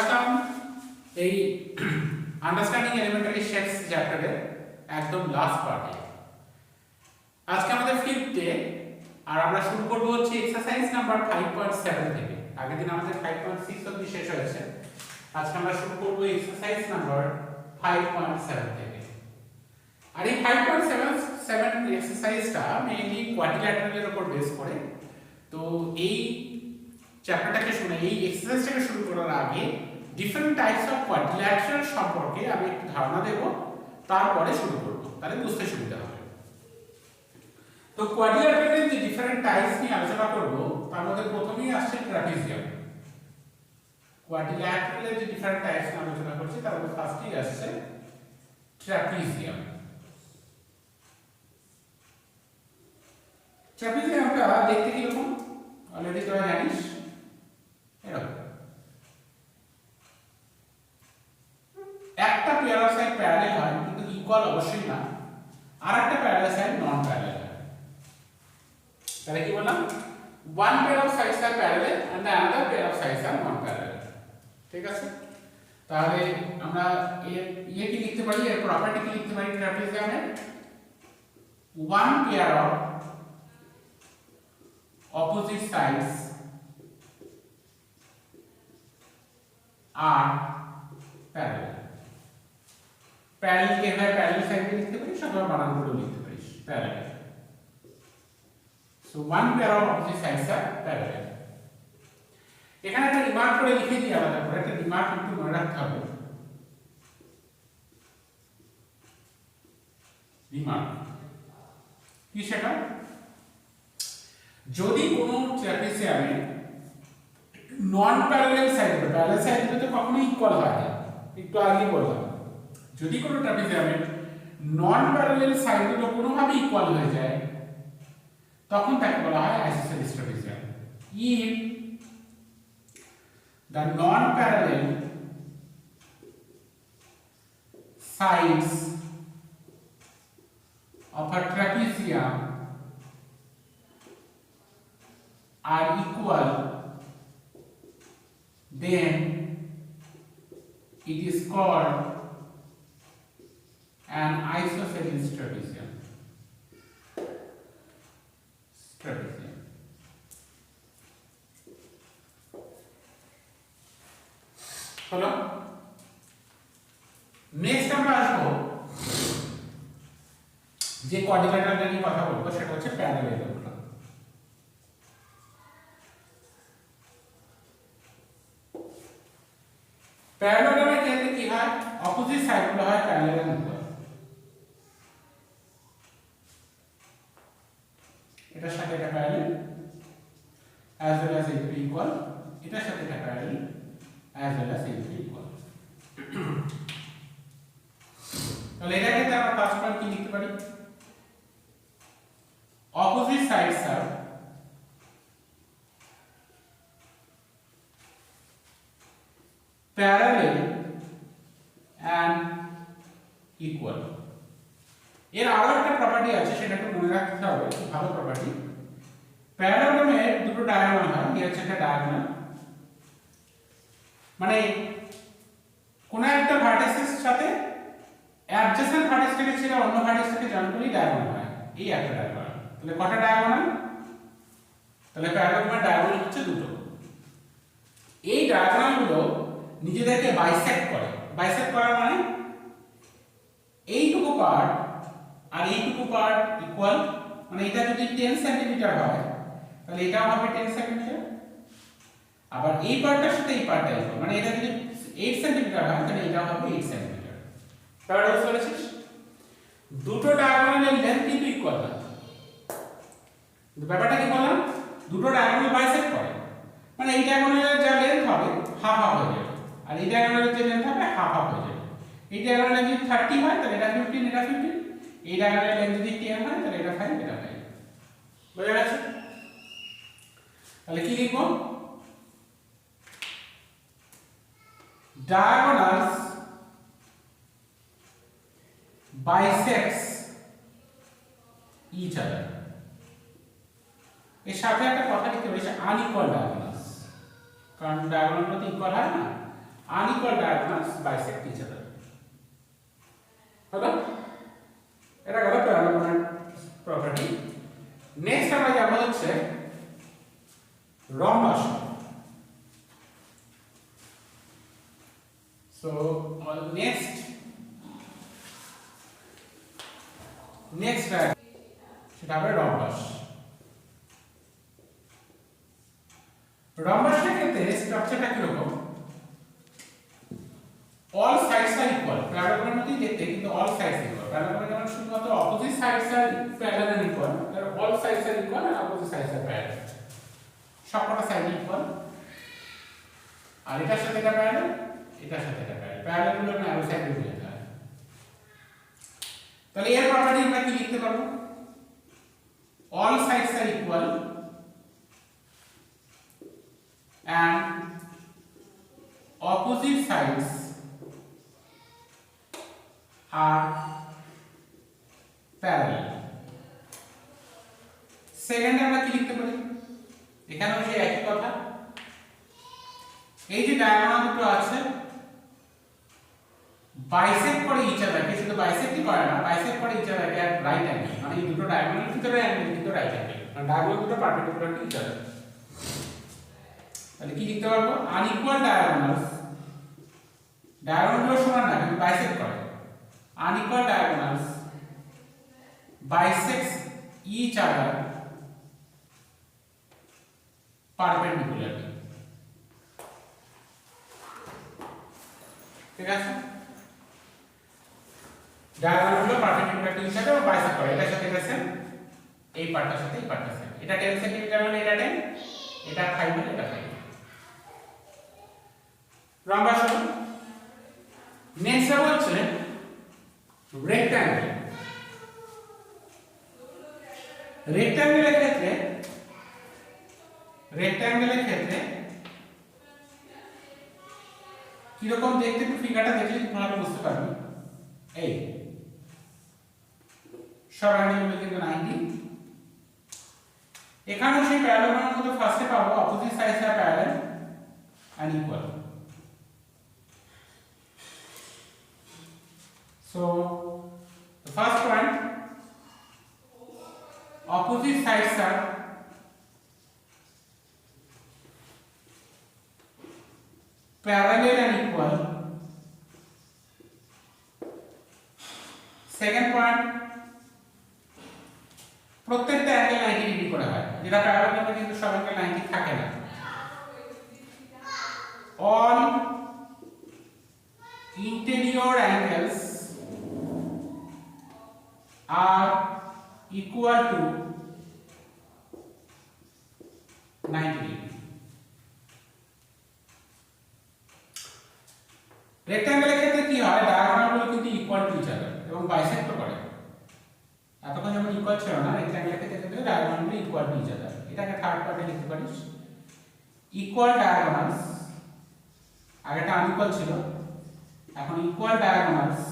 আসলাম এই understanding elementary shapes চ্যাপ্টারের একদম লাস্ট পার্টে। আজকে আমাদের 5th ডে আর আমরা শুরু করব হচ্ছে এক্সারসাইজ নাম্বার 5.7 থেকে। আগের দিন আমাদের 5.6 অবধি শেষ হয়েছে, আজকে আমরা শুরু করব এক্সারসাইজ নাম্বার 5.7 থেকে। আর এই 5.7 এক্সারসাইজটা মেইনলি কোয়াড্রিল্যাটারালের উপর বেস করে। তো এই চ্যাপ্টারটাকে শুনে এই এক্সারসাইজটাকে শুরু করার আগে ডিফারেন্ট টাইপস অফ কোয়াড্রিল্যাটারাল সম্পর্কে আমি একটু ধারণা দেব, তারপরে শুরু করব, তাহলে বুঝতে সুবিধা হবে। তো কোয়াড্রিল্যাটারালের যে ডিফারেন্ট টাইপস নিয়ে আলোচনা করব তার মধ্যে প্রথমেই আসছে ট্রাপিজিয়াম। কোয়াড্রিল্যাটারালের যে ডিফারেন্ট টাইপস নিয়ে আলোচনা করছি তার মধ্যে ফার্স্টেই আসছে ট্রাপিজিয়াম। ট্রাপিজিয়ামটা দেখতে কি রকম অলরেডি তোরা জানিস, এরকম একটা পেয়ার অফ সাইড প্যারালাল হয় কিন্তু ইকুয়াল অবশ্যই না, আর একটা প্যারালাল সাইড নন প্যারালাল হয়। তাহলে কি বললাম, one pair of sides are parallel and the another pair of sides are non parallel। ঠিক আছে, তাহলে আমরা এর কি লিখতে পারি, এর প্রপার্টি কি লিখতে পারি ট্রাপিজিয়ামের, one pair of opposite sides are parallel। Parallel কে হয় প্যারালাল সাইড লিখতে পারি, সবাই বানান করে লিখতে পারিস parallel. So one pair of opposite sides are parallel। এখানে একটা রিমার্ক করে লিখে দিই, আলাদা করে একটা রিমার্ক একটু মনে রাখতে হবে। রিমার্ক কি সেটা, যদি কোনো ট্রাপিজিয়ামে নন প্যারালাল সাইড, প্যারালাল সাইড তো কখনোই ইকুয়াল হয় না, একটু আগে বললাম, যদি কোনো ট্রাপিজিয়ামে নন প্যারালাল সাইডগুলো কোনোভাবে ইকুয়াল হয়ে যায় তখন তাকে বলা হয় আইসোসেলিস trapezium. If the non-parallel sides of a trapezium are equal, then it is called an isosceles trapezium। হলো। নেক্সট আমরা আসবো যে কোয়াড্রিল্যাটারাল নিয়ে কথা বলবো, সেটা হচ্ছে প্যারালেলোগ্রাম। প্যারালেলোগ্রামের ক্ষেত্রে কি হয়, অপোজিট সাইডগুলো হয় প্যারালেল এন্ড ইকুয়াল। এটার সাথে এটা parallel as well as it equal, এটার সাথে এটা parallel as well as it equal। তাহলে এটা ক্ষেত্রে আমরা ফার্স্ট পয়েন্ট কি লিখতে পারি, opposite sides are parallel and equal। এর আরো একটা প্রপার্টি আছে, সেটা একটু মনে রাখতে হবে, খুব ভালো প্রপার্টি। প্যারালেলোগ্রামে দুটো ডায়াগোনাল হয়, এই হচ্ছে একটা ডায়াগোনাল, মানে কোন একটা ভার্টেক্সের সাথে অ্যাডজেসেন্ট ভার্টেক্সটাকে ছেড়ে অন্য ভার্টেক্সটাকে জয়েন করলেই ডায়াগোনাল হয়, এই একটা ডায়াগোনাল। তাহলে কটা ডায়াগোনাল, তাহলে প্যারালেলোগ্রামের ডায়াগোনাল হচ্ছে দুটো। এই ডায়াগোনালগুলো নিজেদেরকে বাইসেক্ট করে। বাইসেক্ট করা মানে এইটুকু পার্ট আর এইটুকু পার্ট ইকুয়াল, মানে এটা যদি 10 সেন্টিমিটার হয় তাহলে এটাও হবে 10 সেন্টিমিটার, আবার এই পার্টটার সাথে এই পার্টটা ইকুয়াল, মানে এটা যদি 8 সেন্টিমিটার হয় তাহলে এটাও হবে 8 সেন্টিমিটার। তাহলে বুঝতে পেরেছিস, দুটো ডায়াগোনালের লেন্থ কিন্তু ইকুয়াল না। ব্যাপারটা কি বললাম, দুটো ডায়াগোনাল বাইসেক্ট করে, মানে এই ডায়াগোনালের যা লেন্থ হবে হাফ হাফ হয়ে যাবে, আর এই ডায়াগোনালের যে লেন্থ হবে হাফ হাফ হয়ে যাবে। এই ডায়াগোনালের যদি 30 হয় তাহলে এটা 15, এটা 15, এই ডায়াগোনালের লেন্থ যদি 10 হয় তাহলে এটা 5, এটা 5। বুঝা গেছে? তাহলে কি লিখবো, diagonals bisects each other। এর সাথে একটা কথা লিখতে পারিস, আনইকুয়াল ডায়াগোনালস, কারণ ডায়াগোনালগুলো তো ইকুয়াল হয় না, unequal diagonals bisect each other হলো এটা গেল প্যারাবোলার প্রপার্টি নেক্সট আমরা যাব হচ্ছে রম্বাস সো নেক্সট সেটা হবে রম্বাস রম্বাসের ক্ষেত্রে স্ট্রাকচারটা কি রকম all sides are equal প্যারাবোলার মধ্যে দেখতে কিন্তু all sides equal প্যারাবোলার যেমন শুধুমাত্র opposite sides are parallel and equal তার all sides are equal and opposite sides are parallel সবকটা সাইড ইকুয়াল আর এটার সাথে এটা প্যারালাল এটার সাথে এটা প্যারালাল প্যারালাল গুলো ন্যারো সাইড হয়ে যায় তাহলে এর প্রপার্টি আমরা কি লিখতে পারবো all sides are equal and opposite sides are parallel second আমরা কি লিখতে পারি এখানেও সেই একই কথা এই যে ডায়াগোনাল দুটো আছে বাইসেক্ট করে ইচ আদারকে শুধু বাইসেক্টই করে না বাইসেক্ট করে ইচ আদারকে এট রাইট অ্যাঙ্গেল মানে এই দুটো ডায়াগোনালের ভিতরে অ্যাঙ্গেল কিন্তু রাইট অ্যাঙ্গেল মানে ডায়াগোনাল দুটো পারপেন্ডিকুলার টু ইচ আদার তাহলে কি লিখতে পারবো আনইকুয়াল ডায়াগোনালস ডায়াগোনালগুলো সমান না কিন্তু বাইসেক্ট করে unequal diagonals bisects each other perpendicularly ঠিক আছে ডায়াগোনালগুলো পারপেন্ডিকুলার টু ইচ আদার ও বাইসেক্ট করে এটার সাথে এটা সেম এই পার্টটার সাথে এই পার্টটা সেম এটা 10 সেন্টিমিটার মানে এটা 10 এটা 5 মানে এটা 5 রম্বাস নেক্সট হচ্ছে rectangle rectangle এর ক্ষেত্রে কি রকম দেখতে একটু ফিগারটা দেখলে তোমরা বুঝতে পারবে এই সব অ্যাঙ্গেলগুলো কিন্তু 90 এখানেও সেই প্যারাবোলার মধ্যে ফার্স্টে পাবো opposite sides are parallel and equal so the first point opposite sides are parallel and equal second point প্রত্যেকটা অ্যাঙ্গেল 90 ডিগ্রি করে হয় যেটা প্যারাবোলার কিন্তু সব অ্যাঙ্গেল 90 থাকে না all interior angles are equal to 90 degree rectangle এর ক্ষেত্রে কি হয় ডায়াগোনালগুলো কিন্তু ইকুয়াল টু ইচ আদার এবং বাইসেক্ট করে এতক্ষণ যখন ইকুয়াল ছিল না রেক্ট্যাঙ্গেল এর ক্ষেত্রে কিন্তু ডায়াগোনালগুলো ইকুয়াল টু ইচ আদার এটাকে থার্ড পার্টে লিখতে পারিস ইকুয়াল ডায়াগোনালস আগেটা আনইকুয়াল ছিল এখন equal diagonals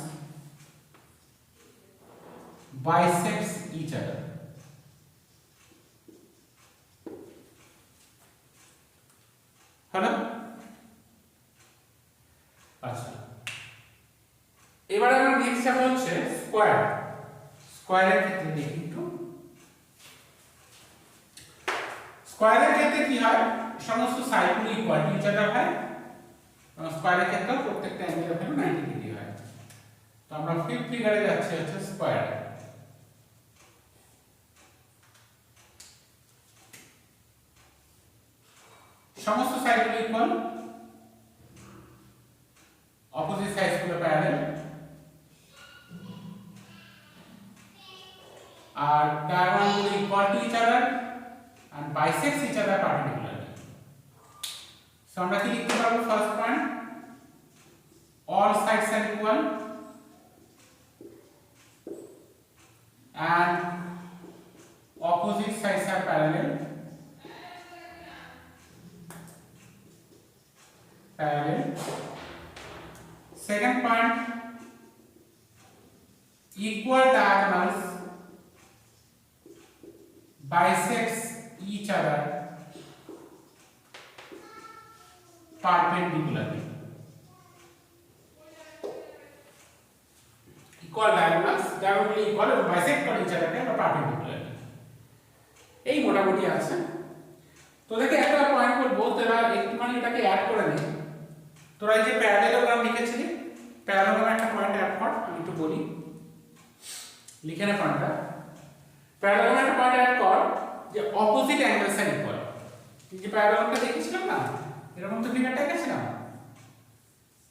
bisects each other হলো আচ্ছা এবারে আমরা নেক্সট যাব হচ্ছে স্কয়ার স্কয়ারের ক্ষেত্রে দেখি একটু স্কয়ারের ক্ষেত্রে কি হয় সমস্ত সাইডগুলো ইকুয়াল টু ইচ আদার হয় এবং স্কয়ারের ক্ষেত্রে প্রত্যেকটা অ্যাঙ্গেল এখানে 90 ডিগ্রি হয় তো আমরা ফিফথ ফিগারে যাচ্ছি হচ্ছে স্কয়ার সমস্ত সাইডগুলো ইকুয়াল অপোজিট সাইডগুলো প্যারালাল আর ডায়াগোনালগুলো equal to each other and bisects each other perpendicularly so আমরা কি লিখতে পারবো first point all sides are equal and opposite sides are parallel second point equal diagonals bisects each other perpendicularly equal diagonally equal এবং bisect করে each আদারকে আমরা perpendicular এই মোটামুটি আছে। তোদেরকে একটা পয়েন্ট বলবো, তোরা একটুখানি এটাকে অ্যাড করে নে। তোরা এই যে প্যারালেলোগ্রাম লিখেছিলি, প্যারালেলোগ্রামে একটা পয়েন্ট অ্যাড কর, আমি একটু বলি, লিখে নে পয়েন্টটা। প্যারালেলোগ্রামে একটা পয়েন্ট অ্যাড কর যে অপোজিট অ্যাঙ্গেলস আর ইকুয়াল। যে প্যারালেলোগ্রামটা দেখেছিলাম না, এরকম তো ফিগারটা এঁকেছিলাম।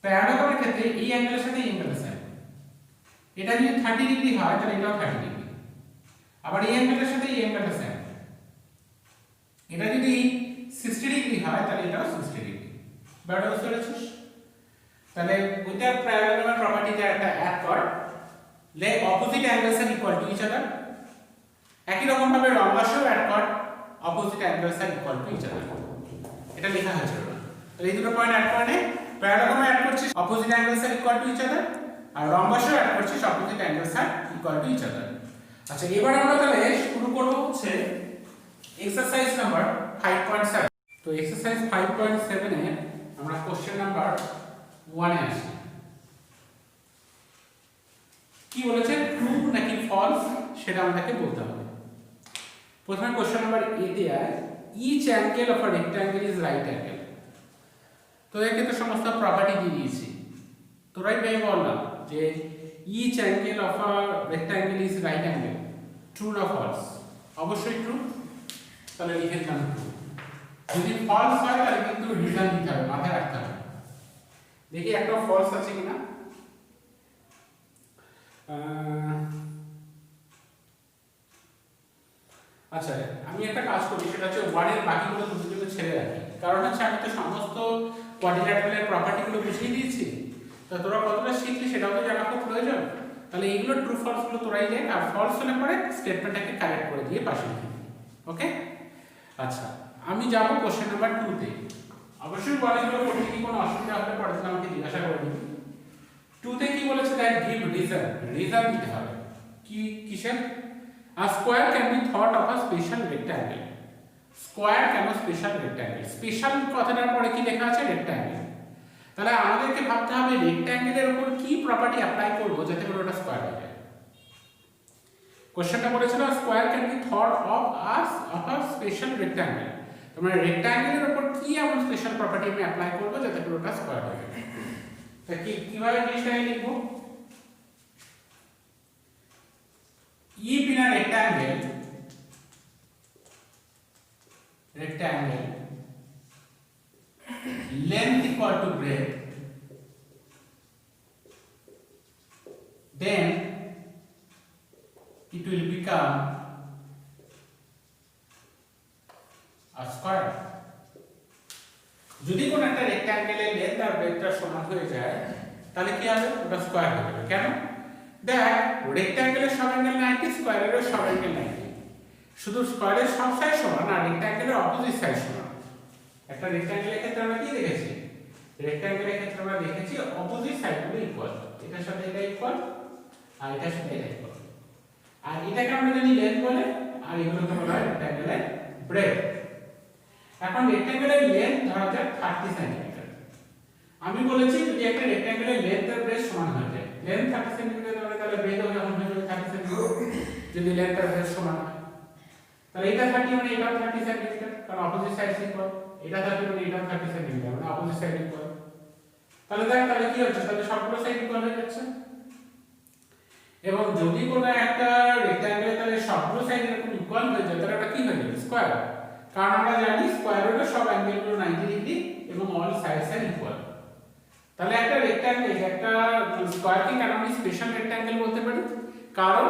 প্যারালেলোগ্রামের ক্ষেত্রে এই অ্যাঙ্গেলের সাথে এই অ্যাঙ্গেলের সাথে এটা যদি 30 ডিগ্রি হয় তাহলে এটাও 30 ডিগ্রি, আবার এই অ্যাঙ্গেলের সাথে এই অ্যাঙ্গেলটা সেম। এটা যদি 60 ডিগ্রি হয় তাহলে এটাও 60 ডিগ্রি। ব্যাপারটা বুঝতে পেরেছিস? তাহলে ওইটা প্যারালেলোগ্রামের প্রপার্টিতে একটা অ্যাড কর, লে opposite angles are equal to each other. একই রকম ভাবে রম্বাসও অ্যাড কর, opposite angles are equal to each other. এটা লেখা হয়েছে। তাহলে এই দুটো পয়েন্ট অ্যাড করে নে। প্যারালেলোগ্রামে অ্যাড করছিস opposite angles are equal to each other, আর রম্বাসও অ্যাড করছিস opposite angles are equal to each other. আচ্ছা, এবার আমরা তাহলে শুরু করব হচ্ছে এক্সারসাইজ নাম্বার 5.7। তো এক্সারসাইজ 5.7 এ আমরা কোশ্চেন নাম্বার 1 এ আসি। কি বলেছে, ট্রু নাকি ফলস সেটা আমাদেরকে বলতে হবে। প্রথমে কোশ্চেন নাম্বার এ তে আয়, each angle of a rectangle is right angle. তো একে তো সমস্ত প্রপার্টি দিয়ে দিয়েছি, তোরাই পেয়ে বললাম যে each angle of a rectangle is right angle, true না ফলস? অবশ্যই ট্রু। তাহলে লিখে দিলাম ট্রু। যদি ফলস হয় তাহলে কিন্তু রিজন দিতে হবে, মাথায় রাখতে হবে। দেখি একটা ফলস আছে কিনা। আচ্ছা, আমি একটা কাজ করি, সেটা হচ্ছে 1 এর বাকিগুলো দুটোর জন্য ছেড়ে রাখি। কারণ হচ্ছে আমি তো সমস্ত কোয়াড্রিল্যাটারালের প্রপার্টিগুলো বুঝিয়ে দিয়েছি, তো তোরা কতটা শিখলি সেটাও তো জানা খুব প্রয়োজন। তাহলে এইগুলো ট্রু ফলস গুলো তোরাই দেখ, আর ফলস হলে পরে স্টেটমেন্টটাকে কারেক্ট করে দিয়ে পাশে লিখে দিবি। ওকে? আচ্ছা, আমি যাব কোশ্চেন নাম্বার 2 তে। অবশ্যই বলেগুলো করতে কি কোনো অসুবিধা হলে পরে তুমি আমাকে জিজ্ঞাসা করে দিবি। 2 তে কি বলেছে, দ্যাট গিভ রিজন দিতে হবে। কি কিসের? A square can be thought of a special rectangle. Square কেন স্পেশাল রেক্ট্যাঙ্গেল? স্পেশাল কথাটার পরে কি লেখা আছে? রেক্ট্যাঙ্গেল। তাহলে আমাদেরকে ভাবতে হবে রেক্ট্যাঙ্গেলের উপর কি প্রপার্টি অ্যাপ্লাই করব যাতে করে ওটা স্কয়ার হয়ে যায়। কোশ্চেনটা বলেছিল square can be thought of a special rectangle. তোমরা রেক্ট্যাঙ্গেলের উপর কি এমন স্পেশাল প্রপার্টি আমি অ্যাপ্লাই করব যাতে করে ওটা স্কয়ার হয়ে যায়। তা কিভাবে জিনিসটাকে লিখব? if in a rectangle length equal to breadth, then it will become a square. যদি কোন একটা রেক্ট্যাঙ্গেলের লেন্থ আর ব্রেডথটা সমান হয়ে যায় তাহলে কি হবে? ওটা স্কয়ার হয়ে যাবে। কেন? দেখ, রেক্ট্যাঙ্গেলের সব অ্যাঙ্গেল 90, স্কয়ারেরও সব অ্যাঙ্গেল 90। শুধু স্কয়ারের সব সাইড সমান আর রেক্ট্যাঙ্গেলের অপোজিট সাইড সমান। একটা রেক্ট্যাঙ্গেলের ক্ষেত্রে আমরা কি দেখেছি? রেক্ট্যাঙ্গেলের ক্ষেত্রে আমরা দেখেছি অপোজিট সাইডগুলো ইকুয়াল। এটার সাথে এটা ইকুয়াল আর এটার সাথে এটা ইকুয়াল। আর এটাকে আমরা জানি লেন্থ বলে, আর এগুলোকে বলা হয় রেক্ট্যাঙ্গেলের ব্রেডথ। এখন রেক্ট্যাঙ্গেলের লেন্থ ধরা যাক 30 সেন্টিমিটার। আমি বলেছি যদি একটা রেক্ট্যাঙ্গেলের লেন্থ আর ব্রেডথ সমান হয়ে যায়, লেন্থ 30 সেন্টিমিটার হলে তাহলে ব্রেডথও যেমন হয়ে যাবে 30 সেন্টিমিটার। যদি লেন্থ আর ব্রেডথ সমান হয় তাহলে এটা 30 মানে এটাও 30 সেন্টিমিটার, কারণ অপোজিট সাইড ইকুয়াল। এটা 30 মানে এটাও 30 সেন্টিমিটার, মানে অপোজিট সাইড ইকুয়াল। তাহলে দেখ তাহলে কি হচ্ছে, তাহলে সবগুলো সাইড ইকুয়াল হয়ে যাচ্ছে। এবং যদি কোনো একটা রেক্ট্যাঙ্গেল তাহলে সবগুলো সাইড এরকম ইকুয়াল হয়ে যায় তাহলে এটা কি হয়ে যাবে? স্কয়ার। কারণ আমরা জানি স্কয়ারেরও সব অ্যাঙ্গেলগুলো 90 ডিগ্রি এবং অল সাইডস আর ইকুয়াল। তাহলে একটা রেক্ট্যাঙ্গেল, একটা স্কয়ারকে কেন আমি স্পেশাল রেক্ট্যাঙ্গেল বলতে পারি? কারণ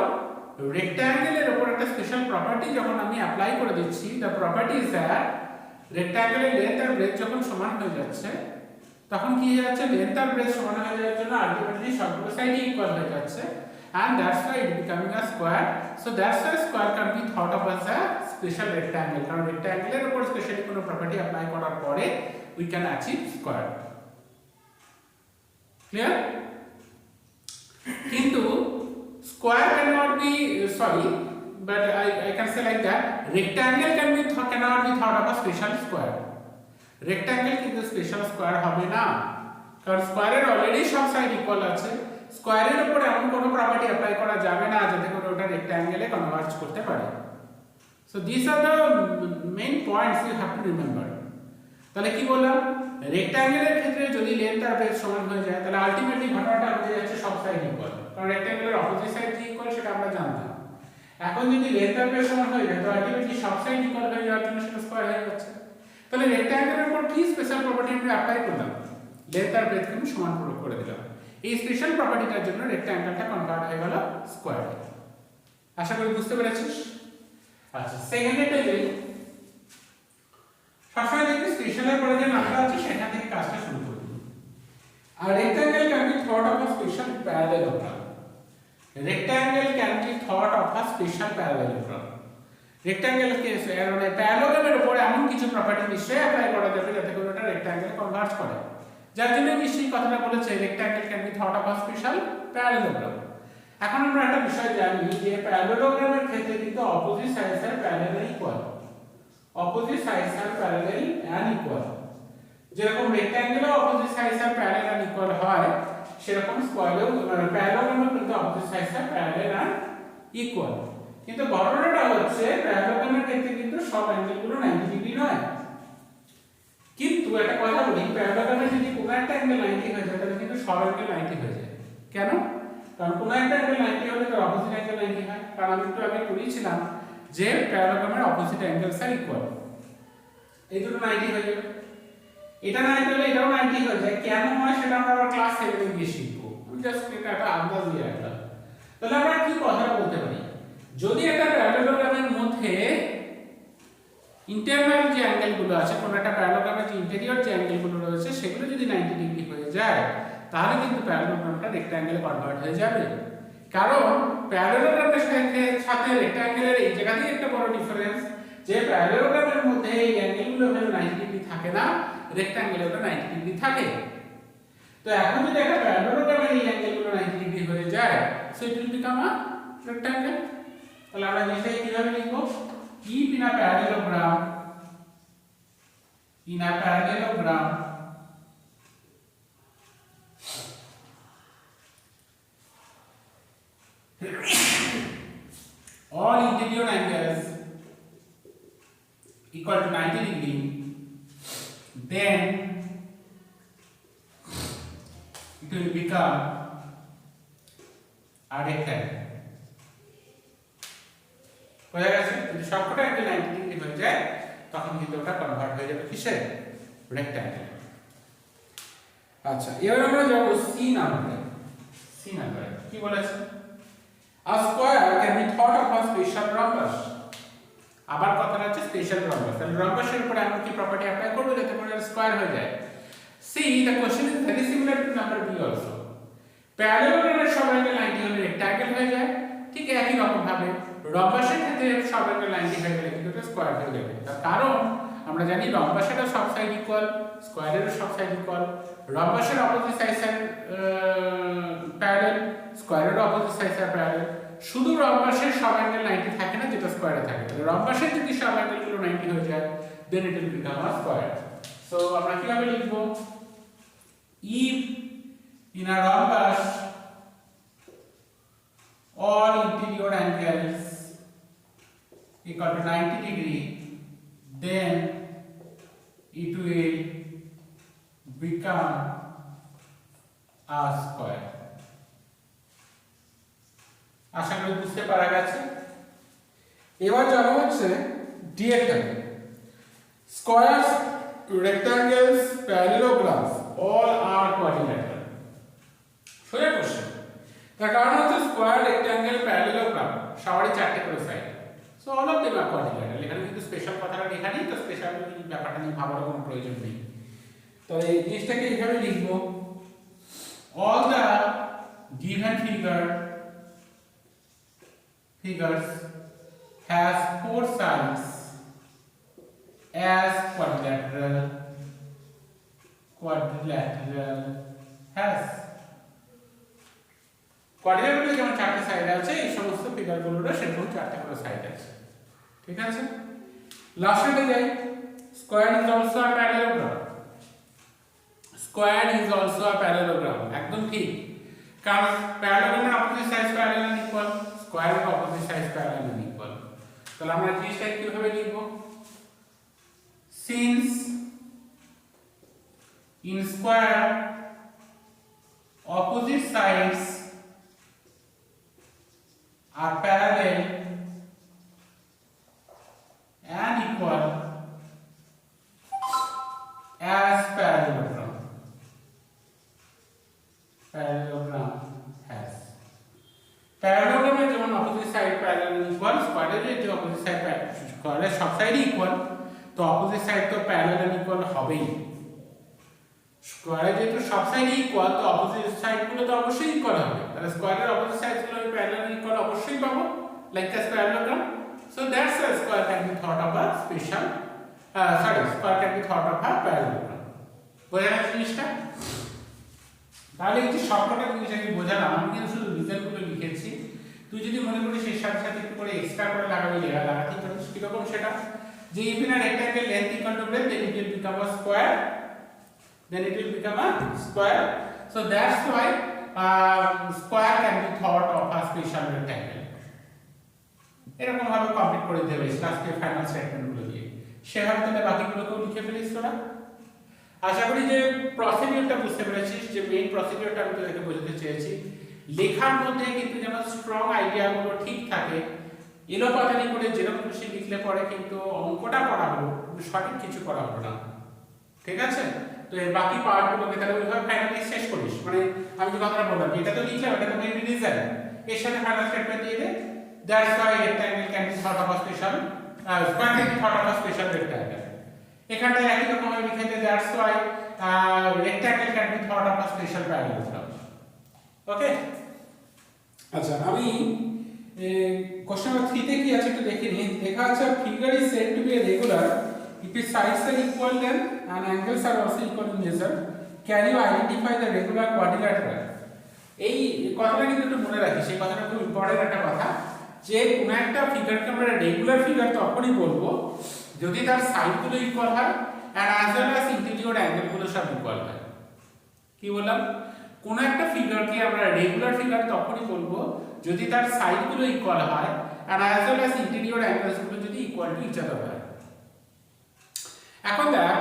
রেক্ট্যাঙ্গেলের উপর একটা স্পেশাল প্রপার্টি যখন আমি অ্যাপ্লাই করে দিচ্ছি, দ্য প্রপার্টি ইজ দ্যাট রেক্ট্যাঙ্গেলের লেন্থ আর ব্রেডথ যখন সমান হয়ে যাচ্ছে তখন কি হয়ে যাচ্ছে? লেন্থ আর ব্রেডথ সমান হয়ে যাওয়ার জন্য আলটিমেটলি সবগুলো সাইড ইকুয়াল হয়ে যাচ্ছে, and that's why it becoming a square. So that's why square can be thought of as a special rectangle. কারণ রেক্ট্যাঙ্গেলের উপর স্পেশালি কোনো প্রপার্টি অ্যাপ্লাই করার পরে we can achieve square. Clear? কিন্তু square cannot be but I can say like that rectangle cannot be thought of a special square. Rectangle কিন্তু special square হবে না, কারণ স্কয়ারের অলরেডি সব সাইড ইকুয়াল আছে। স্কোয়ারের উপর এমন কোনো প্রপার্টি অ্যাপ্লাই করা যাবে না যাতে করে ওটা রেক্ট্যাঙ্গেলে কনভার্জ করতে পারে। So this are the main points you have to remember. তাহলে কি বললাম, রেক্ট্যাঙ্গেলের ক্ষেত্রে যদি লেন্থ আর ব্রেডথ সমান হয়ে যায় তাহলে আলটিমেটলি ঘটনাটা হয়ে যাচ্ছে সব সাইড ইকুয়াল, কারণ রেক্ট্যাঙ্গেলের অপোজিট সাইড যে ইকুয়াল সেটা আমরা জানতাম। এখন যদি লেন্থ আর ব্রেডথ সমান হয়ে যায় তো আলটিমেটলি সব সাইড ইকুয়াল হয়ে যাওয়ার জন্য সেটা স্কয়ার হয়ে যাচ্ছে। তাহলে রেক্ট্যাঙ্গেলের উপর কি স্পেশাল প্রপার্টি আমরা অ্যাপ্লাই করলাম, লেন্থ আর ব্রেডথ কিন্তু সমান প্রয়োগ করে দিলাম। এই স্পেশাল প্রপার্টিটার জন্য রেক্ট্যাঙ্গেলটা কনভার্ট হয়ে গেল স্কয়ারে। আশা করি বুঝতে পেরেছিস। আচ্ছা, সেকেন্ডেরটা যাই। সবসময় দেখবি স্পেশালের পরে যে নামটা আছে সেখান থেকে কাজটা শুরু করবি। আর rectangle can be thought of a special parallelogram. Rectangle can be thought of a special parallelogram. Rectangle কে মানে প্যারালেলোগ্রামের উপর এমন কিছু প্রপার্টি নিশ্চয়ই অ্যাপ্লাই করা যাবে যাতে করে ওটা রেক্ট্যাঙ্গেল কনভার্ট করে, যার জন্য নিশ্চয়ই কথাটা বলেছে rectangle can be thought of a special parallelogram. এখন আমরা একটা বিষয় জানি যে প্যারালেলোগ্রামের ক্ষেত্রে কিন্তু opposite sides are parallel equal. Opposite sides are parallel and equal. যেরকম রেক্ট্যাঙ্গেলও opposite sides are parallel and equal হয়, সেরকম স্কয়ারেও প্যারালেলোগ্রামেও কিন্তু opposite sides are parallel and equal. কিন্তু ঘটনাটা হচ্ছে প্যারালেলোগ্রামের ক্ষেত্রে কিন্তু সব অ্যাঙ্গেলগুলো 90 ডিগ্রি নয়। কিন্তু একটা কথা বলি, প্যারালেলোগ্রামে যদি কোনো একটা অ্যাঙ্গেল 90 হয়ে যায় তাহলে কিন্তু সব অ্যাঙ্গেল 90 হয়ে যায়। কেন? কারণ কোনো একটা অ্যাঙ্গেল 90 হলে তার অপোজিট অ্যাঙ্গেল 90 হয়। কারণ আমি একটু আগে পড়িয়েছিলাম যে প্যারালেলোগ্রামের অপোজিট অ্যাঙ্গেলস আর ইকুয়াল। এই দুটো 90 হয়ে যাবে। এটা 90 হলে এটাও 90 হয়ে যায়। কেন হয় সেটা আমরা আবার ক্লাস 7 এ গিয়ে শিখবো। আমি জাস্ট এটা একটা আন্দাজ দিয়ে রাখলাম। তাহলে আমরা কি কথা বলতে পারি, যদি একটা প্যারালেলোগ্রামের মধ্যে ইন্টারনাল যে অ্যাঙ্গেলগুলো আছে, কোন একটা প্যারালেলোগ্রামের যে ইন্টেরিয়র যে অ্যাঙ্গেলগুলো রয়েছে সেগুলো যদি 90 ডিগ্রি হয়ে যায় তাহলে কিন্তু প্যারালেলোগ্রামটা রেক্ট্যাঙ্গেলে কনভার্ট হয়ে যাবে। কারণ প্যারালেলোগ্রামের সাথে রেক্ট্যাঙ্গেলের এই জায়গাতেই একটা বড় ডিফারেন্স, যে প্যারালেলোগ্রামের মধ্যে এই অ্যাঙ্গেলগুলো হলো 90 ডিগ্রি থাকে না, রেক্ট্যাঙ্গেলে ওটা 90 ডিগ্রি থাকে। তো এখন যদি একটা প্যারালেলোগ্রামের এই অ্যাঙ্গেলগুলো 90 ডিগ্রি হয়ে যায় so it will become a rectangle. তাহলে আমরা জিনিসটাকে কিভাবে লিখব, if in a parallelogram all interior angles equal to 90 degree, then it will become a rectangle. হয়ে গেছে। যদি সবকটা অ্যাঙ্গেল 90 ডিগ্রি হয়ে যায় তখন কিন্তু ওটা কনভার্ট হয়ে যাবে কিসে, রেক্ট্যাঙ্গেল। আচ্ছা, এবার আমরা যাব সি নাম্বারে। সি নাম্বারে কি বলেছে, a square can be thought of a special rhombus. আবার কথাটা হচ্ছে স্পেশাল রম্বাস। তাহলে রম্বাসের উপর এমন কি প্রপার্টি অ্যাপ্লাই করবে যাতে করে স্কয়ার হয়ে যায়। See the question is very similar to number B also. প্যারালেলোগ্রামের সব অ্যাঙ্গেল 90 হলে রেক্ট্যাঙ্গেল হয়ে যায়, ঠিক একই রকম ভাবে রম্বাসের ক্ষেত্রে সব অ্যাঙ্গেল 90 হয়ে গেলে কিন্তু এটা স্কয়ার হয়ে যাবে। তার কারণ আমরা জানি রম্বাসেরও সব সাইড ইকুয়াল, স্কয়ারেরও সব side equal. রম্বাসের opposite sides are parallel, স্কয়ারেরও opposite sides are parallel. শুধু রম্বাসের সব অ্যাঙ্গেল 90 থাকে না, যেটা স্কয়ারে থাকে। তাহলে রম্বাসের যদি সব অ্যাঙ্গেলগুলো 90 হয়ে যায় then it will become a square. So আমরা কিভাবে লিখব, if in a rhombus all interior angles equal to 90 degree, then it will become a square. আশা করি বুঝতে পারা গেছে। এবার যাওয়া হচ্ছে ডি এর টাকে। Squares, rectangles, parallelograms all are quadrilateral. সোজা কোশ্চেন। তার কারণ হচ্ছে স্কয়ার, রেক্ট্যাঙ্গেল, প্যারালেলোগ্রাম সবারই চারটে করে সাইড। So all of them are quadrilateral. এখানে কিন্তু স্পেশাল কথাটা লেখা নেই, তো স্পেশাল ব্যাপারটা নিয়ে ভাবার কোনো প্রয়োজন নেই। তো এই জিনিসটাকে এইভাবে লিখব, all the given figures has four sides as quadrilateral has। Quadrilateral যেমন চারটে সাইড আছে, এই সমস্ত ফিগারগুলোরও সেরকম চারটে করে সাইড আছে। ঠিক আছে, লাস্টে যাই। Square is also a parallelogram. Square is also a parallelogram, একদম ঠিক। কারণ প্যারালেলের opposite side parallel and equal, স্কয়ারের opposite side parallel and equal. তাহলে আমরা জিনিসটা কিভাবে লিখব? Since in square opposite sides are parallel and equal as parallelogram has. Parallelogram এর যেমন opposite side parallel and equal, square এর যে opposite side square এর সব সাইডই equal, তো opposite side তো parallel and equal হবেই। স্কয়ারে যেহেতু সব সাইড ইকুয়াল, তো অপোজিট সাইড গুলো তো অবশ্যই ইকুয়াল হবে। তাহলে স্কয়ারের অপোজিট সাইড গুলো আমি প্যারালাল ইকুয়াল অবশ্যই পাবো, like that's parallelogram. So that's a square can be thought of a special square can be thought of a parallelogram। বোঝা গেল জিনিসটা? তাহলে এই যে সবকটা জিনিস আমি বোঝালাম, আমি কিন্তু শুধু রিজনগুলো লিখেছি। তুই যদি মনে করিস এর সাথে সাথে একটু করে এক্সট্রা করে লাগাতে পারিস। কিরকম সেটা? যে if in a rectangle length equal to breadth, then it will become a square, then it will become a square. So that's why square can be thought of a special rectangle. এরকম ভাবে complete করে দিতে হবে লাস্টে final statement গুলো দিয়ে। সেভাবে তাহলে বাকিগুলোকেও লিখে ফেলিস তোরা। আশা করি যে প্রসিডিউরটা বুঝতে পেরেছিস, যে মেইন প্রসিডিউরটা আমি তোদেরকে বোঝাতে চেয়েছি। লেখার মধ্যে কিন্তু যেন স্ট্রং আইডিয়াগুলো ঠিক থাকে, এলোপাতাড়ি করে যেরকম খুশি লিখলে পরে কিন্তু অঙ্কটা করা হলো, সঠিক কিছু করা হলো না। ঠিক আছে? তো এর বাকি পার্টগুলোকে তাহলে ওইভাবে ফাইনালি শেষ করিস। মানে আমি যে কথাটা বললাম, এটা তো লিখলাম, এটা তো মেইন রিজন, এর সাথে ফাইনাল স্টেটমেন্ট দিয়ে দে। That's why rectangle can be thought of a special square can be thought of a special rectangle. এখানটা একই রকম ভাবে লিখে দে, that's why rectangle can be thought of a special parallelogram. Okay, আচ্ছা আমি কোশ্চেন নাম্বার 3 তে কি আছে একটু দেখে নিই। দেখা আছে figure is said to be a regular if its sides are equal then and angles are also equal in measure. Can you identify the regular quadrilateral? এই কথাটা কিন্তু একটু মনে রাখিস, সেই কথাটা খুব ইম্পর্টেন্ট একটা কথা, যে কোন একটা ফিগারকে আমরা রেগুলার ফিগার তখনই বলবো যদি তার সাইডগুলো ইকুয়াল হয় and as well as interior অ্যাঙ্গেলগুলো সব ইকুয়াল হয়। কি বললাম? কোন একটা ফিগারকে আমরা রেগুলার ফিগার তখনই বলবো যদি তার সাইডগুলো ইকুয়াল হয় and as well as interior অ্যাঙ্গেলসগুলো যদি ইকুয়াল টু ইচ আদার হয়। এখন দেখ,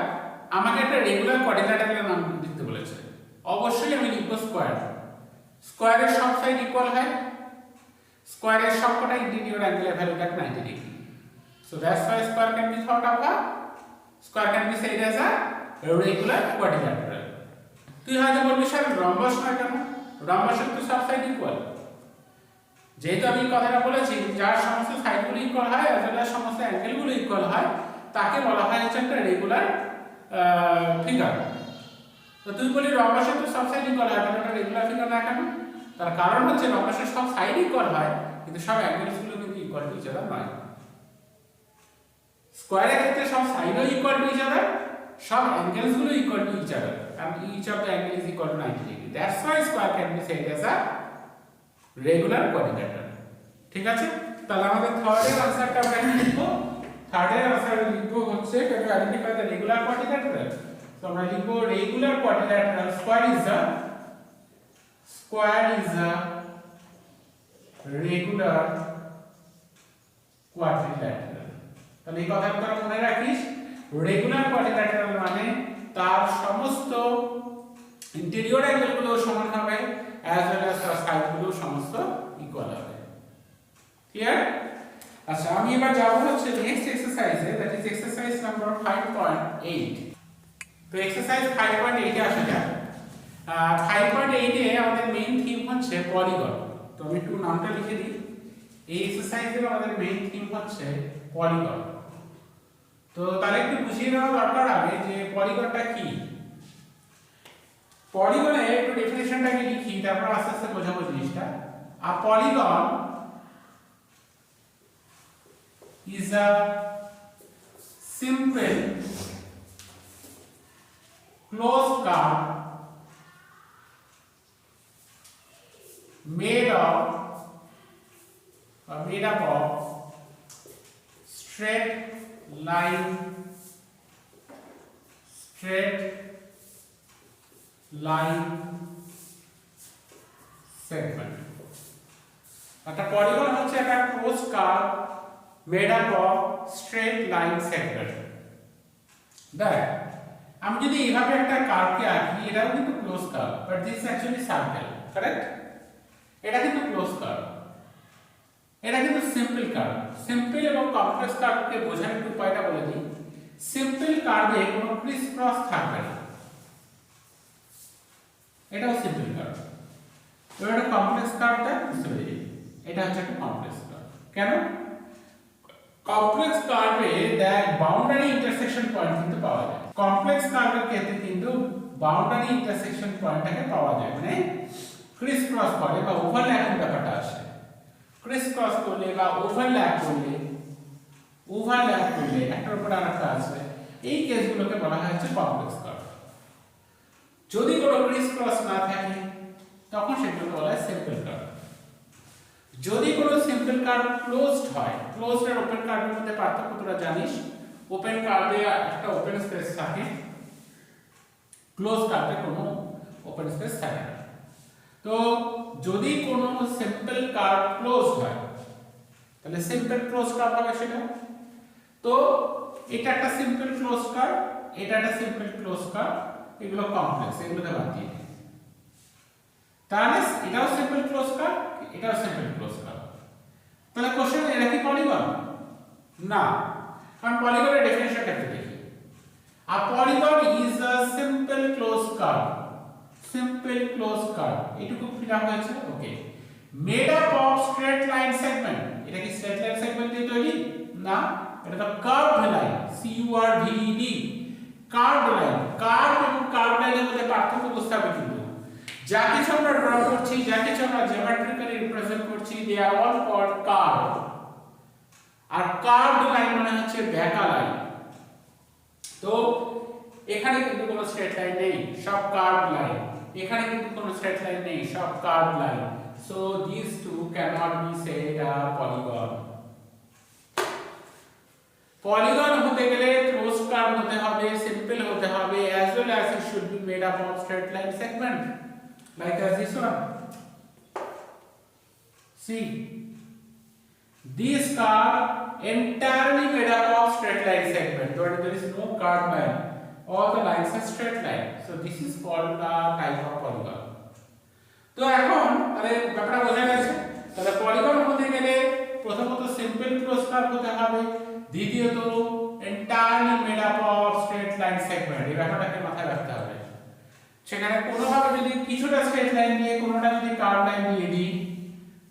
আমাকে একটা রেগুলার কোয়াড্রিল্যাটারালের নাম লিখতে বলেছে, অবশ্যই আমি লিখব স্কয়ার। স্কয়ারের সব সাইড ইকুয়াল হয়, স্কয়ারের সবকটা ইন্টিরিয়র অ্যাঙ্গেলের ভ্যালু দেখ 90 degree. So that's why square can be thought of a square can B shed as a regular quadrilateral. তুই হয়তো বলবি স্যার রম্বাস নয় কেন? রম্বাসের তো সব সাইড ইকুয়াল। যেহেতু আমি কথাটা বলেছি, যার সমস্ত সাইডগুলো ইকুয়াল হয় আর যার সমস্ত অ্যাঙ্গেলগুলো ইকুয়াল হয় তাকে বলা হয় হচ্ছে একটা রেগুলার ফিগার। তো তুই বলি রম্বাসের তো সব সাইড ইকুয়াল হয়, তাহলে একটা রেগুলার ফিগার না কেন? তার কারণ হচ্ছে রম্বাসের সব সাইড ইকুয়াল হয় কিন্তু সব অ্যাঙ্গেলসগুলো কিন্তু ইকুয়াল টু ইচ আদার নয়। স্কয়ারের ক্ষেত্রে সব সাইডও ইকুয়াল টু ইচ আদার, সব অ্যাঙ্গেলসগুলো equal to each other and each of the angle is equal to 90 degree. That's why square can be said as a regular quadrilateral. ঠিক আছে? তাহলে আমাদের থার্ড এর আনসারটা আমরা কি লিখব? থার্ড এর আনসার লিখব হচ্ছে can you identify the regular quadrilateral? তো আমরা লিখব regular quadrilateral square is a regular quadrilateral. তাহলে এই কথাটা তোরা মনে রাখিস, রেগুলার কোয়াড্রিল্যাটারাল মানে তার সমস্ত ইন্টেরিয়র অ্যাঙ্গেলগুলো সমান হবে as well as তার সাইডগুলো সমস্ত ইকুয়াল হবে। ক্লিয়ার? আচ্ছা আমি এবার যাব হচ্ছে নেক্সট এক্সারসাইজে, দ্যাট ইজ এক্সারসাইজ নাম্বার 5.8। তো এক্সারসাইজ 5.8 এ আসা যাক। 5.8 এ আমাদের মেইন থিম হচ্ছে পলিগন। তো আমি একটু নামটা লিখে দিই। এই এক্সারসাইজের আমাদের মেইন থিম হচ্ছে পলিগন। তো তাহলে একটু বুঝিয়ে দেওয়া দরকার আগে যে পলিগনটা কি। পলিগনের একটু ডেফিনিশনটাকে লিখি, তারপর আস্তে আস্তে বোঝাবো জিনিসটা। আ polygon is a simple closed curve made up of straight line segment. একটা পলিগন হচ্ছে একটা close curve made up of straight line segment. দেখ আমি যদি এইভাবে একটা কার্ভকে আঁকি, এটাও কিন্তু close curve, but this is actually circle, correct? এটা কিন্তু ক্লোজ কার্ভ, এটা কিন্তু সিম্পল কার্ভ। সিম্পল এবং কমপ্লেক্স কার্ভকে বোঝানোর একটু উপায়টা বলে দিই। সিম্পল কার্ভে কোনো ক্রিস ক্রস থাকবে না, এটাও সিম্পল কার্ভ। এবার একটা কমপ্লেক্স কার্ভটা বুঝতে পেরেছি, এটা হচ্ছে একটা কমপ্লেক্স কার্ভ। কেন? কমপ্লেক্স কার্ভে দেখ বাউন্ডারি ইন্টারসেকশন পয়েন্ট কিন্তু পাওয়া যায়। কমপ্লেক্স কার্ভের ক্ষেত্রে কিন্তু বাউন্ডারি ইন্টারসেকশন পয়েন্টটাকে পাওয়া যায়, মানে ক্রিস ক্রস করে বা ওভারল্যাপিং ব্যাপারটা আসে। ক্রিস ক্রস করলে বা ওভারল্যাপ করলে একটার উপর আরেকটা আসবে, এই কেসগুলোকে বলা হয় হচ্ছে কমপ্লেক্স কার্ভ। যদি কোনো ক্রিস ক্রস না থাকে তখন সেগুলোকে বলা হয় সিম্পল কার্ভ। যদি কোনো সিম্পল কার্ভ ক্লোজড হয়, ক্লোজড আর ওপেন কার্ভের মধ্যে পার্থক্য তোরা জানিস। ওপেন কার্ভে একটা ওপেন স্পেস থাকে, ক্লোজ কার্ভে কোনো ওপেন স্পেস থাকে না। তো যদি কোনো সিম্পল কার্ভ ক্লোজ হয় তাহলে সিম্পল ক্লোজ কার্ভ হবে সেটা। তো এটা একটা সিম্পল ক্লোজ কার্ভ, এটা একটা সিম্পল ক্লোজ কার্ভ, এগুলো কমপ্লেক্স, এগুলোকে বাদ দিয়ে দিই। তাহলে এটাও সিম্পল ক্লোজ কার্ভ, এটাও সিম্পল ক্লোজ কার্ভ। তাহলে কোশ্চেন এটা কি পলিগন? না, কারণ পলিগনের ডেফিনিশনটা একটু দেখি। A polygon is a simple close curve. Simple close curve এটুকু ফিল হয়েছে, okay. Made up of straight line segment. এটা কি স্ট্রেট লাইন সেগমেন্ট দিয়ে তৈরি? না, এটা তো curved line, C U R V E D, curved line. Curve এবং কার্ভড লাইনের মধ্যে পার্থক্য বুঝতে হবে কিন্তু। যা কিছু আমরা ড্র করছি, যা কিছু আমরা জিওমেট্রিক্যালি রিপ্রেজেন্ট করছি, দে আর অল কল্ড কার্ভ। আর কার্ভড লাইন মানে হচ্ছে বেঁকা লাইন। তো এখানে কিন্তু কোনো স্ট্রেট লাইন নেই, সব কার্ভড লাইন। এখানে কিন্তু কোনো স্ট্রেট লাইন নেই, সব curved line. So these two cannot be said a polygon. Polygon হতে গেলে ক্লোজ কার্ভ হতে হবে, সিম্পল হতে হবে, as well as it should be made up of straight line segment like as this one. See, this curve entirely made up of straight line segment, but there is no curved line, all the lines are straight line, so this is called a type of polygon. তো এখন তাহলে ব্যাপারটা বোঝা গেছে। তাহলে polygon হতে গেলে প্রথমত সিম্পল ক্লোজ কার্ভ হতে হবে, দ্বিতীয়ত entirely made up of straight line segment. এই ব্যাপারটাকে মাথায় রাখতে হবে। সেখানে কোনোভাবে যদি কিছুটা স্ট্রেট লাইন দিয়ে কোনোটা যদি কার্ভ লাইন দিয়ে দিই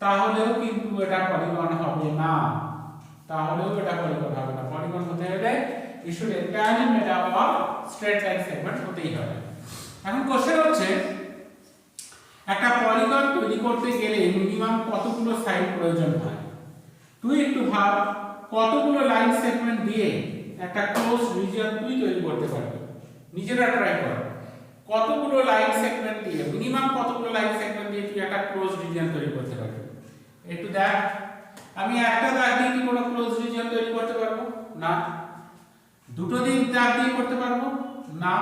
তাহলেও কিন্তু এটা পলিগন হবে না, পলিগন হতে গেলে it should entirely made up of straight line segment হতেই হবে। এখন কোশ্চেন হচ্ছে একটা পলিগন তৈরি করতে গেলে মিনিমাম কতগুলো সাইড প্রয়োজন হয়? তুই একটু ভাব, কতগুলো লাইন সেগমেন্ট দিয়ে একটা ক্লোজ রিজিয়ন তুই তৈরি করতে পারবি? নিজেরা ট্রাই কর। কতগুলো লাইন সেগমেন্ট দিয়ে, মিনিমাম কতগুলো লাইন সেগমেন্ট দিয়ে তুই একটা ক্লোজ রিজিয়ন তৈরি করতে পারবি? একটু দেখ। আমি একটা দাগ দিয়ে কি কোনো ক্লোজ রিজিয়ন তৈরি করতে পারবো? না। দুটো দাগ দিয়ে করতে পারবো? না।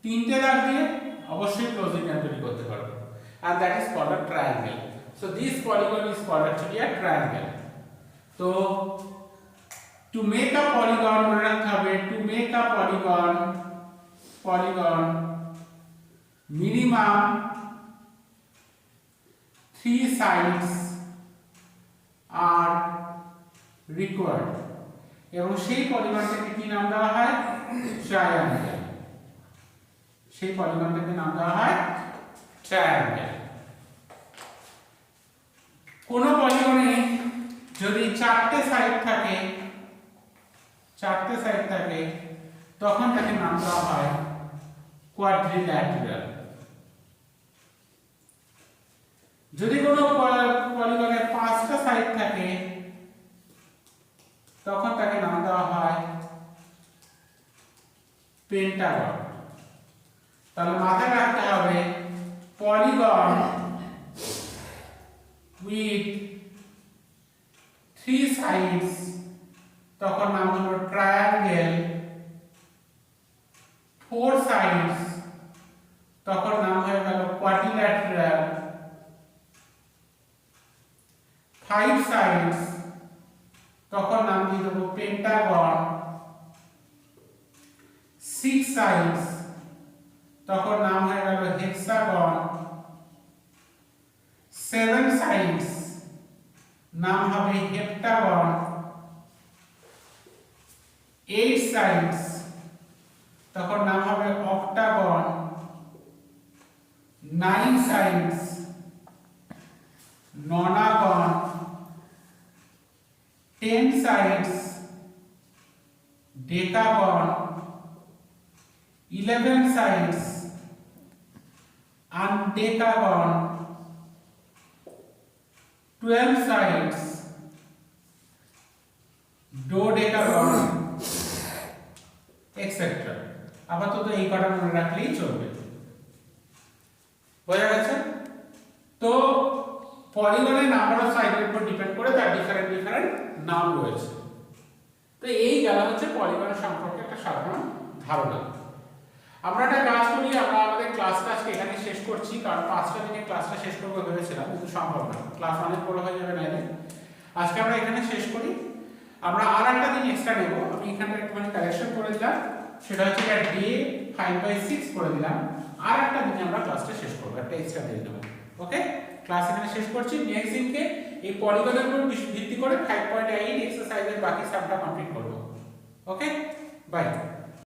তিনটে দাগ দিয়ে অবশ্যই ক্লোজ রিজিয়ন তৈরি করতে পারবো, and that is called a triangle. So this polygon is called actually a triangle. So to make a polygon, মনে রাখতে হবে, to make a polygon minimum 3 sides are required. এবং সেই পলিগনটাকে কি নাম দেওয়া হয়? ট্রায়াঙ্গেল। সেই পলিগনটাকে নাম দেওয়া হয় ট্রায়াঙ্গেল। কোন পলিগনে যদি চারটে সাইড থাকে তখন তাকে নাম দেওয়া হয় কোয়াড্রিল্যাটেরাল। যদি কোনো পলিগনে 5টা সাইড থাকে তখন তাকে নাম দেওয়া হয় পেন্টাগন। তাহলে মাথায় রাখতে হবে পলিগন with 3 sides তখন নাম হলো ট্রায়াঙ্গেল, 4 sides তখন নাম হয়ে গেল কোয়াড্রিল্যাটেরাল, 5 সাইডস তখন নাম দিয়ে দেবো পেন্টাগন, 6 সাইডস তখন নাম হয়ে গেল হেক্সাগন, 7 সাইডস নাম হবে হেপ্টাগন, 8 সাইডস তখন নাম হবে octagon, 9 sides ননাগন, 10 sides decagon, 11 sides undecagon, 12 sides dodecagon, etc. আপাতত এই কটা মনে রাখলেই চলবে। বোঝা গেছে? তো পলিগনের নাম্বার অফ সাইডের উপর ডিপেন্ড করে তার ডিফারেন্ট নাম রয়েছে। তো এই গেল হচ্ছে পলিগন সম্পর্কে একটা সাধারণ ধারণা। আমরা একটা কাজ করি, আমরা আমাদের ক্লাসটা আজকে এখানে শেষ করছি, কারণ 5টা দিনে ক্লাসটা শেষ করবো ভেবেছিলাম, কিন্তু সম্ভব না, ক্লাস অনেক বড় হয়ে যাবে নাইলে। আজকে আমরা এখানে শেষ করি, আমরা আর একটা দিন এক্সট্রা নেব। আমি এখানে একটুখানি কারেকশন করে দিলাম, সেটা হচ্ছে ডে 5/6 করে দিলাম। আর একটা দিনে আমরা ক্লাসটা শেষ করবো, একটা এক্সট্রা দিয়ে দেবো। ওকে, ক্লাস এখানে শেষ করছি। নেক্সট দিনকে এই পলিগনের উপর ভিত্তি করে 5.8 এক্সারসাইজের বাকি সাবটা কমপ্লিট করব। ওকে, বাই।